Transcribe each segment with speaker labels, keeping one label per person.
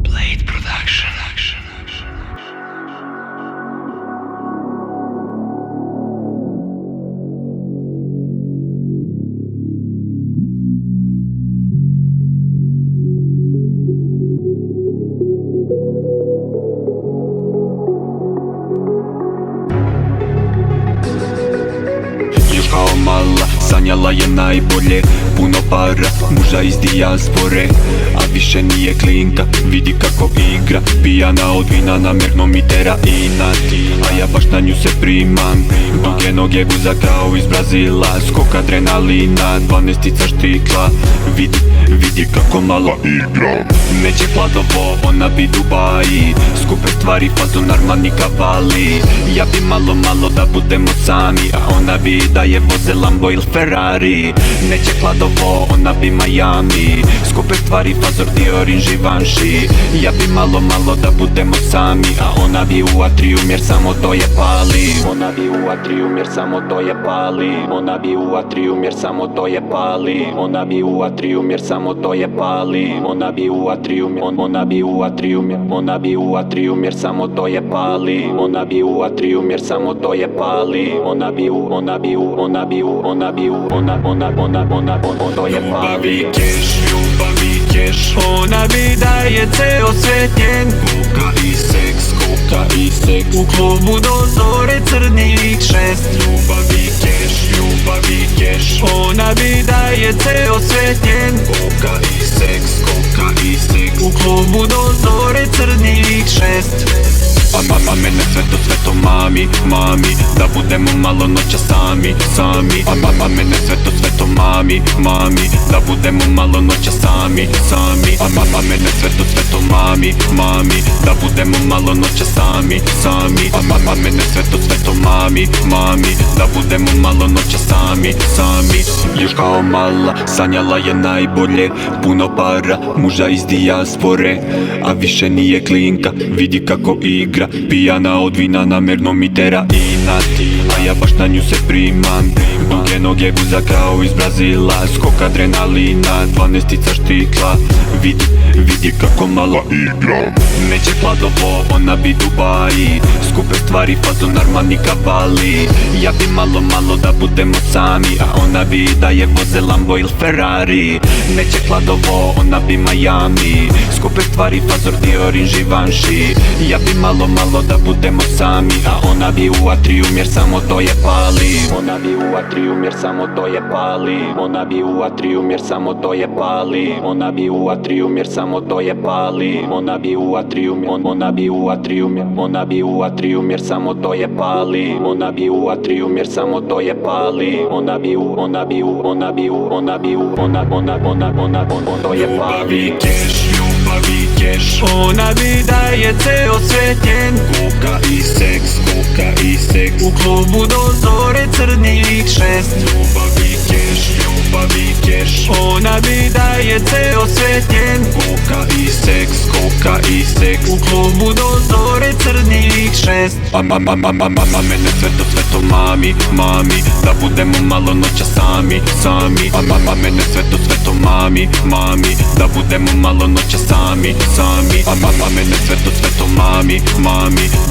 Speaker 1: Blade Production.
Speaker 2: Još kao mala sanjala je najbolje, puno para, muža iz dijaspore. A više nije klinka, vidi kako igra, pijana od vina, namjerno mi tera inat. A ja baš na nju se primam, duge noge guza kao iz Brazila, skok adrenalina, 12-tica štikla. Vidi kako malo igra. Neće hladovo, ona bi Dubaji, skupe stvari, fazon Armani Cavalli. Ja bi malo da budemo sami, a ona bi da je voze Lambo ili Ferrari. Neće hladovo, ona bi Miami, skupe stvari, fazor Dior i Givenchy. Ja bi malo da budemo sami, a ona bi u atrium jer samo to je pali. Ona bi u atrium jer samo to je pali. Ona bi u atrium jer samo to je pali. Ona bi u atrium jer samo to je pali. Ona bi u atrium, ona bi u atrium, ona bi u atrium jer samo to je pali. Ona bi u atrium jer samo to je pali. Ona bi u to je pali. Ljubavi keš, ona bi da je ceo svet njen. Koka i seks, koka i seks, u klubu do zore crnih 6. Ljubavi keš, ona bi da je ceo svet njen. Koka i seks, u klubu do zore crnih 6. A mama mene sve to mami, da budemo malo noća sami. A mama mene sve to mami, da budemo malo noća sami. A mama mene sve to mami, da budemo malo noća sami. A mama mene sve to mami, da budemo malo noća sami. Još kao mala sanjala je najbolje, puno para, muža iz dijaspore. A više nije klinka, vidi kako igra, pijana od vina, namjerno mi tera inat. A ja baš na nju se primam, duge noge guza kao iz Brazila, skok adrenalina, 12-tica štikla. Vidi kako malo igra. Neće hladovo, ona bi Dubaji, skupe stvari, fazon Armani Cavalli. Ja bi malo da budemo sami, a ona bi da je voze Lambo ili Ferrari. Neće hladovo, ona bi Miami, skupe stvari, fazor Dior i Givenchy. Ja bi malo da budemo sami, a ona bi u atrium jer samo to je pali. Ona bi u atrium jer samo to je pali. Ona bi u atrium jer samo to je pali. Ona bi u atrium jer samo to je pali. Ona bi u atrium, ona bi u atrium, ona bi u atrium jer samo to je pali. Ona bi u atrium jer samo to je pali. Ona bi u to je pali. Ljubavi keš, ona bi da je ceo svet njen. Koka i seks, u klubu do zore crnih 6. Ljubavi keš, ona bi da je ceo svet njen. Koka i seks, u klubu do zore crnih 6. A mama mene sve to mami, da budemo malo noća sami. A mama mene sve to mami, da budemo malo noća sami. A mama mene sve to mami,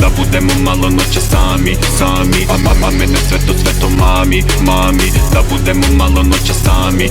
Speaker 2: da budemo malo noća sami. A mama mene sve to mami, da budemo malo noća sami.